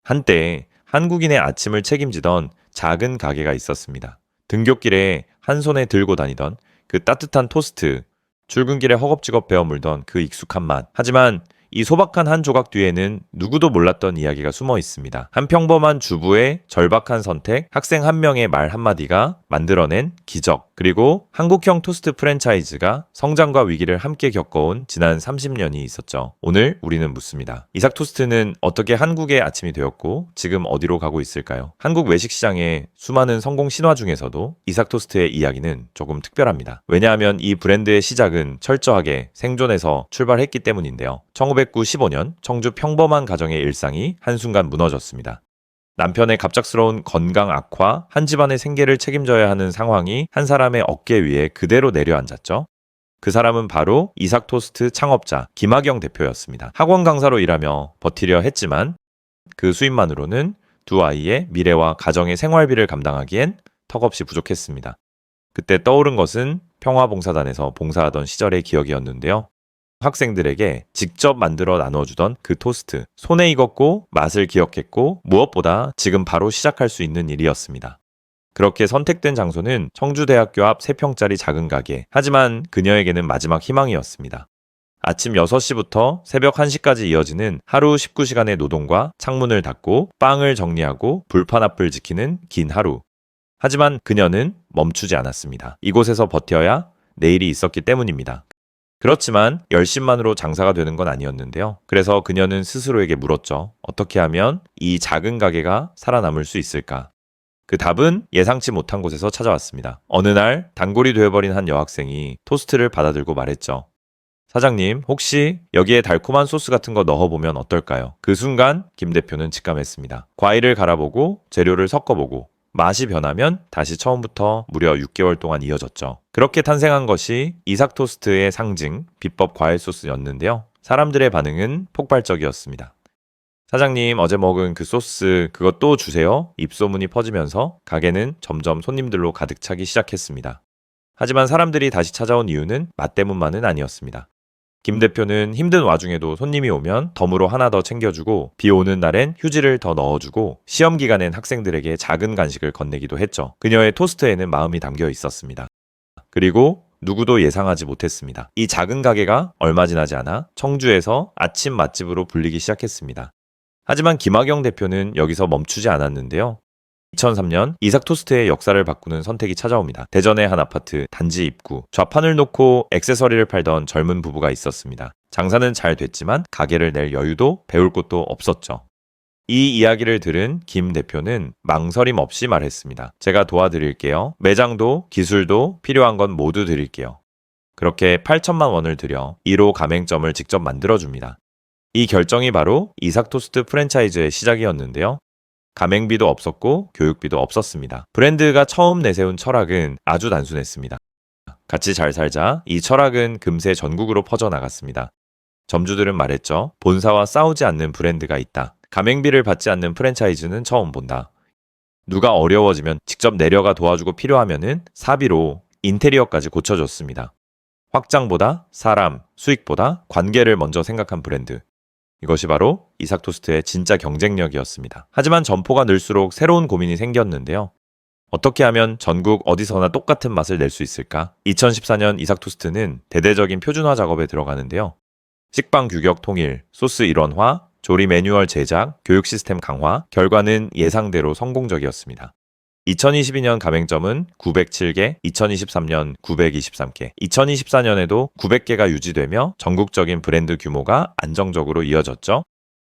한때 한국인의 아침을 책임지던 작은 가게가 있었습니다. 등굣길에 한 손에 들고 다니던 그 따뜻한 토스트, 출근길에 허겁지겁 베어 물던 그 익숙한 맛. 하지만 이 소박한 한 조각 뒤에는 누구도 몰랐던 이야기가 숨어 있습니다. 한 평범한 주부의 절박한 선택, 학생 한 명의 말 한마디가 만들어낸 기적, 그리고 한국형 토스트 프랜차이즈가 성장과 위기를 함께 겪어온 지난 30년이 있었죠. 오늘 우리는 묻습니다. 이삭 토스트는 어떻게 한국의 아침이 되었고 지금 어디로 가고 있을까요? 한국 외식 시장의 수많은 성공 신화 중에서도 이삭 토스트의 이야기는 조금 특별합니다. 왜냐하면 이 브랜드의 시작은 철저하게 생존에서 출발했기 때문인데요. 1995년 청주 평범한 가정의 일상이 한순간 무너졌습니다. 남편의 갑작스러운 건강 악화, 한 집안의 생계를 책임져야 하는 상황이 한 사람의 어깨 위에 그대로 내려앉았죠. 그 사람은 바로 이삭 토스트 창업자 김학영 대표였습니다. 학원 강사로 일하며 버티려 했지만 그 수입만으로는 두 아이의 미래와 가정의 생활비를 감당하기엔 턱없이 부족했습니다. 그때 떠오른 것은 평화봉사단에서 봉사하던 시절의 기억이었는데요. 학생들에게 직접 만들어 나눠주던 그 토스트. 손에 익었고 맛을 기억했고 무엇보다 지금 바로 시작할 수 있는 일이었습니다. 그렇게 선택된 장소는 청주대학교 앞 3평짜리 작은 가게. 하지만 그녀에게는 마지막 희망이었습니다. 아침 6시부터 새벽 1시까지 이어지는 하루 19시간의 노동과 창문을 닫고 빵을 정리하고 불판 앞을 지키는 긴 하루. 하지만 그녀는 멈추지 않았습니다. 이곳에서 버텨야 내일이 있었기 때문입니다. 그렇지만 열심만으로 장사가 되는 건 아니었는데요. 그래서 그녀는 스스로에게 물었죠. 어떻게 하면 이 작은 가게가 살아남을 수 있을까? 그 답은 예상치 못한 곳에서 찾아왔습니다. 어느 날 단골이 되어버린 한 여학생이 토스트를 받아들고 말했죠. 사장님, 혹시 여기에 달콤한 소스 같은 거 넣어보면 어떨까요? 그 순간 김 대표는 직감했습니다. 과일을 갈아보고 재료를 섞어보고 맛이 변하면 다시 처음부터 무려 6개월 동안 이어졌죠. 그렇게 탄생한 것이 이삭 토스트의 상징, 비법 과일 소스였는데요. 사람들의 반응은 폭발적이었습니다. 사장님, 어제 먹은 그 소스 그것 또 주세요. 입소문이 퍼지면서 가게는 점점 손님들로 가득 차기 시작했습니다. 하지만 사람들이 다시 찾아온 이유는 맛 때문만은 아니었습니다. 김 대표는 힘든 와중에도 손님이 오면 덤으로 하나 더 챙겨주고 비 오는 날엔 휴지를 더 넣어주고 시험 기간엔 학생들에게 작은 간식을 건네기도 했죠. 그녀의 토스트에는 마음이 담겨 있었습니다. 그리고 누구도 예상하지 못했습니다. 이 작은 가게가 얼마 지나지 않아 청주에서 아침 맛집으로 불리기 시작했습니다. 하지만 김학영 대표는 여기서 멈추지 않았는데요. 2003년 이삭 토스트의 역사를 바꾸는 선택이 찾아옵니다. 대전의 한 아파트 단지 입구. 좌판을 놓고 액세서리를 팔던 젊은 부부가 있었습니다. 장사는 잘 됐지만 가게를 낼 여유도 배울 곳도 없었죠. 이 이야기를 들은 김 대표는 망설임 없이 말했습니다. 제가 도와드릴게요. 매장도 기술도 필요한 건 모두 드릴게요. 그렇게 8천만 원을 들여 1호 가맹점을 직접 만들어줍니다. 이 결정이 바로 이삭 토스트 프랜차이즈의 시작이었는데요. 가맹비도 없었고 교육비도 없었습니다. 브랜드가 처음 내세운 철학은 아주 단순했습니다. 같이 잘 살자. 이 철학은 금세 전국으로 퍼져나갔습니다. 점주들은 말했죠. 본사와 싸우지 않는 브랜드가 있다. 가맹비를 받지 않는 프랜차이즈는 처음 본다. 누가 어려워지면 직접 내려가 도와주고 필요하면은 사비로 인테리어까지 고쳐줬습니다. 확장보다 사람, 수익보다 관계를 먼저 생각한 브랜드. 이것이 바로 이삭 토스트의 진짜 경쟁력이었습니다. 하지만 점포가 늘수록 새로운 고민이 생겼는데요. 어떻게 하면 전국 어디서나 똑같은 맛을 낼 수 있을까? 2014년 이삭 토스트는 대대적인 표준화 작업에 들어가는데요. 식빵 규격 통일, 소스 일원화, 조리 매뉴얼 제작, 교육 시스템 강화, 결과는 예상대로 성공적이었습니다. 2022년 가맹점은 907개, 2023년 923개, 2024년에도 900개가 유지되며 전국적인 브랜드 규모가 안정적으로 이어졌죠.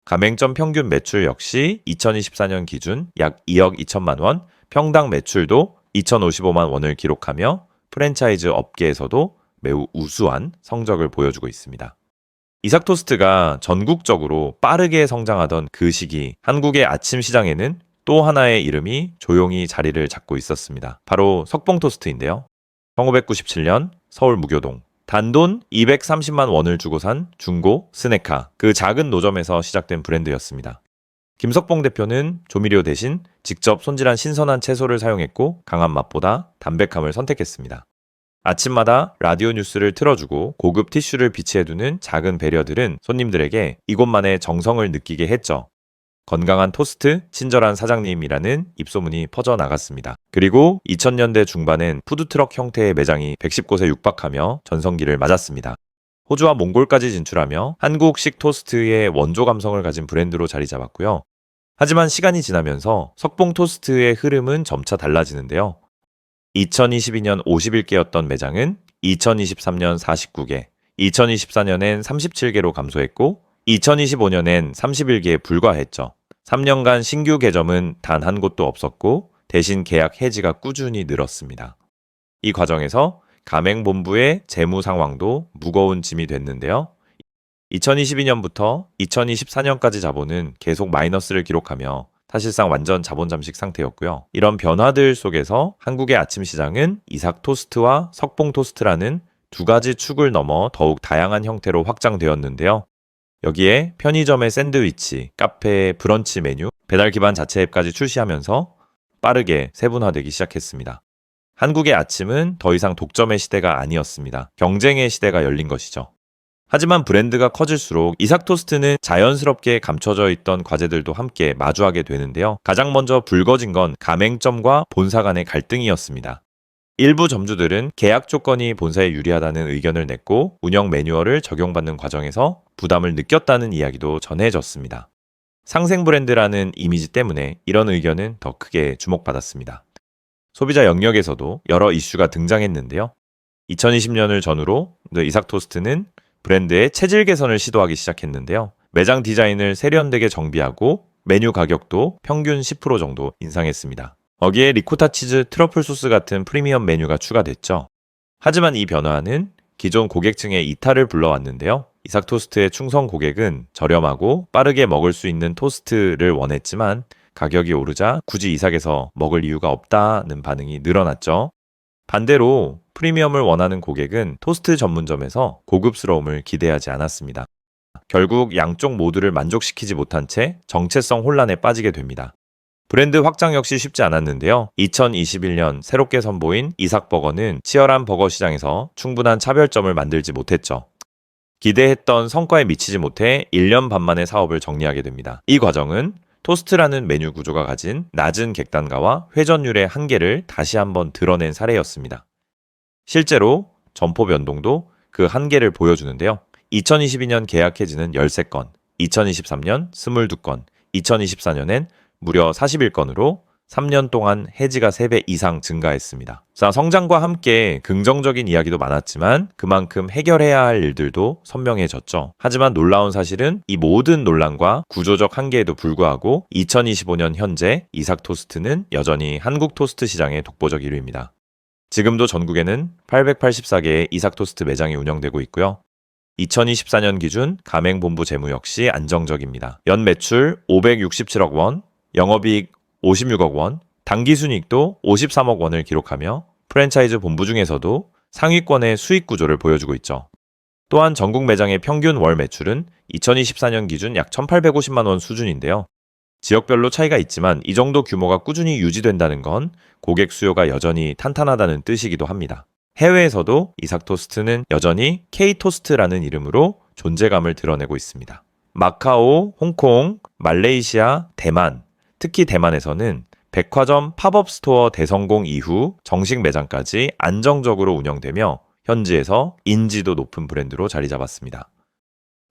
가맹점 평균 매출 역시 2024년 기준 약 2억 2천만 원, 평당 매출도 2,055만 원을 기록하며 프랜차이즈 업계에서도 매우 우수한 성적을 보여주고 있습니다. 이삭 토스트가 전국적으로 빠르게 성장하던 그 시기, 한국의 아침 시장에는 또 하나의 이름이 조용히 자리를 잡고 있었습니다. 바로 석봉 토스트인데요. 1997년 서울 무교동. 단돈 230만 원을 주고 산 중고 스낵카. 그 작은 노점에서 시작된 브랜드였습니다. 김석봉 대표는 조미료 대신 직접 손질한 신선한 채소를 사용했고 강한 맛보다 담백함을 선택했습니다. 아침마다 라디오 뉴스를 틀어주고 고급 티슈를 비치해두는 작은 배려들은 손님들에게 이곳만의 정성을 느끼게 했죠. 건강한 토스트, 친절한 사장님이라는 입소문이 퍼져나갔습니다. 그리고 2000년대 중반엔 푸드트럭 형태의 매장이 110곳에 육박하며 전성기를 맞았습니다. 호주와 몽골까지 진출하며 한국식 토스트의 원조 감성을 가진 브랜드로 자리 잡았고요. 하지만 시간이 지나면서 석봉 토스트의 흐름은 점차 달라지는데요. 2022년 51개였던 매장은 2023년 49개, 2024년엔 37개로 감소했고 2025년엔 31개에 불과했죠. 3년간 신규 개점은 단 한 곳도 없었고 대신 계약 해지가 꾸준히 늘었습니다. 이 과정에서 가맹본부의 재무 상황도 무거운 짐이 됐는데요. 2022년부터 2024년까지 자본은 계속 마이너스를 기록하며 사실상 완전 자본 잠식 상태였고요. 이런 변화들 속에서 한국의 아침 시장은 이삭 토스트와 석봉 토스트라는 두 가지 축을 넘어 더욱 다양한 형태로 확장되었는데요. 여기에 편의점의 샌드위치, 카페의 브런치 메뉴, 배달 기반 자체 앱까지 출시하면서 빠르게 세분화되기 시작했습니다. 한국의 아침은 더 이상 독점의 시대가 아니었습니다. 경쟁의 시대가 열린 것이죠. 하지만 브랜드가 커질수록 이삭 토스트는 자연스럽게 감춰져 있던 과제들도 함께 마주하게 되는데요. 가장 먼저 불거진 건 가맹점과 본사 간의 갈등이었습니다. 일부 점주들은 계약 조건이 본사에 유리하다는 의견을 냈고 운영 매뉴얼을 적용받는 과정에서 부담을 느꼈다는 이야기도 전해졌습니다. 상생 브랜드라는 이미지 때문에 이런 의견은 더 크게 주목받았습니다. 소비자 영역에서도 여러 이슈가 등장했는데요. 2020년을 전후로 이삭 토스트는 브랜드의 체질 개선을 시도하기 시작했는데요. 매장 디자인을 세련되게 정비하고 메뉴 가격도 평균 10% 정도 인상했습니다. 거기에 리코타 치즈, 트러플 소스 같은 프리미엄 메뉴가 추가됐죠. 하지만 이 변화는 기존 고객층의 이탈을 불러왔는데요. 이삭 토스트의 충성 고객은 저렴하고 빠르게 먹을 수 있는 토스트를 원했지만 가격이 오르자 굳이 이삭에서 먹을 이유가 없다는 반응이 늘어났죠. 반대로 프리미엄을 원하는 고객은 토스트 전문점에서 고급스러움을 기대하지 않았습니다. 결국 양쪽 모두를 만족시키지 못한 채 정체성 혼란에 빠지게 됩니다. 브랜드 확장 역시 쉽지 않았는데요. 2021년 새롭게 선보인 이삭버거는 치열한 버거 시장에서 충분한 차별점을 만들지 못했죠. 기대했던 성과에 미치지 못해 1년 반 만에 사업을 정리하게 됩니다. 이 과정은 토스트라는 메뉴 구조가 가진 낮은 객단가와 회전율의 한계를 다시 한번 드러낸 사례였습니다. 실제로 점포 변동도 그 한계를 보여주는데요. 2022년 계약 해지는 13건, 2023년 22건, 2024년엔 무려 41건으로 3년 동안 해지가 3배 이상 증가했습니다. 자, 성장과 함께 긍정적인 이야기도 많았지만 그만큼 해결해야 할 일들도 선명해졌죠. 하지만 놀라운 사실은 이 모든 논란과 구조적 한계에도 불구하고 2025년 현재 이삭 토스트는 여전히 한국 토스트 시장의 독보적 1위입니다. 지금도 전국에는 884개의 이삭 토스트 매장이 운영되고 있고요. 2024년 기준 가맹본부 재무 역시 안정적입니다. 연 매출 567억 원, 영업이익 56억 원, 당기순이익도 53억 원을 기록하며 프랜차이즈 본부 중에서도 상위권의 수익 구조를 보여주고 있죠. 또한 전국 매장의 평균 월 매출은 2024년 기준 약 1,850만 원 수준인데요. 지역별로 차이가 있지만 이 정도 규모가 꾸준히 유지된다는 건 고객 수요가 여전히 탄탄하다는 뜻이기도 합니다. 해외에서도 이삭 토스트는 여전히 K-토스트라는 이름으로 존재감을 드러내고 있습니다. 마카오, 홍콩, 말레이시아, 대만, 특히 대만에서는 백화점 팝업 스토어 대성공 이후 정식 매장까지 안정적으로 운영되며 현지에서 인지도 높은 브랜드로 자리 잡았습니다.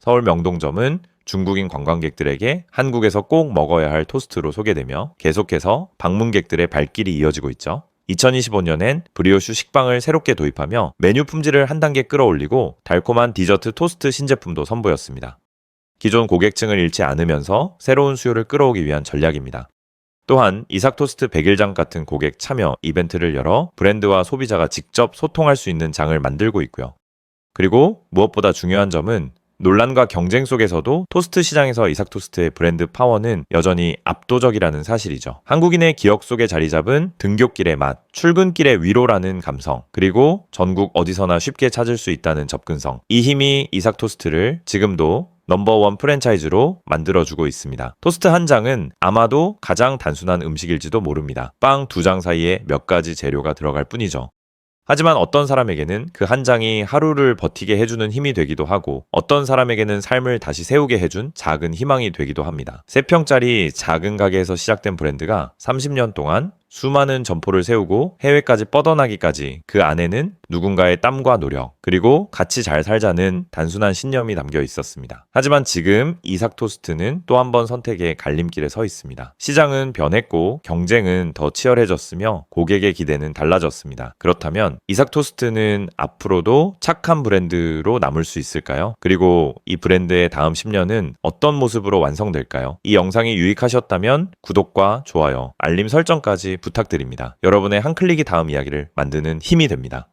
서울 명동점은 중국인 관광객들에게 한국에서 꼭 먹어야 할 토스트로 소개되며 계속해서 방문객들의 발길이 이어지고 있죠. 2025년엔 브리오슈 식빵을 새롭게 도입하며 메뉴 품질을 한 단계 끌어올리고 달콤한 디저트 토스트 신제품도 선보였습니다. 기존 고객층을 잃지 않으면서 새로운 수요를 끌어오기 위한 전략입니다. 또한 이삭 토스트 100일장 같은 고객 참여 이벤트를 열어 브랜드와 소비자가 직접 소통할 수 있는 장을 만들고 있고요. 그리고 무엇보다 중요한 점은 논란과 경쟁 속에서도 토스트 시장에서 이삭 토스트의 브랜드 파워는 여전히 압도적이라는 사실이죠. 한국인의 기억 속에 자리 잡은 등굣길의 맛, 출근길의 위로라는 감성, 그리고 전국 어디서나 쉽게 찾을 수 있다는 접근성. 이 힘이 이삭 토스트를 지금도 넘버원 프랜차이즈로 만들어주고 있습니다. 토스트 한 장은 아마도 가장 단순한 음식일지도 모릅니다. 빵 두 장 사이에 몇 가지 재료가 들어갈 뿐이죠. 하지만 어떤 사람에게는 그 한 장이 하루를 버티게 해주는 힘이 되기도 하고 어떤 사람에게는 삶을 다시 세우게 해준 작은 희망이 되기도 합니다. 3평짜리 작은 가게에서 시작된 브랜드가 30년 동안 수많은 점포를 세우고 해외까지 뻗어나기까지 그 안에는 누군가의 땀과 노력, 그리고 같이 잘 살자는 단순한 신념이 담겨 있었습니다. 하지만 지금 이삭 토스트는 또 한 번 선택의 갈림길에 서 있습니다. 시장은 변했고 경쟁은 더 치열해졌으며 고객의 기대는 달라졌습니다. 그렇다면 이삭 토스트는 앞으로도 착한 브랜드로 남을 수 있을까요? 그리고 이 브랜드의 다음 10년은 어떤 모습으로 완성될까요? 이 영상이 유익하셨다면 구독과 좋아요, 알림 설정까지 부탁드립니다. 여러분의 한 클릭이 다음 이야기를 만드는 힘이 됩니다.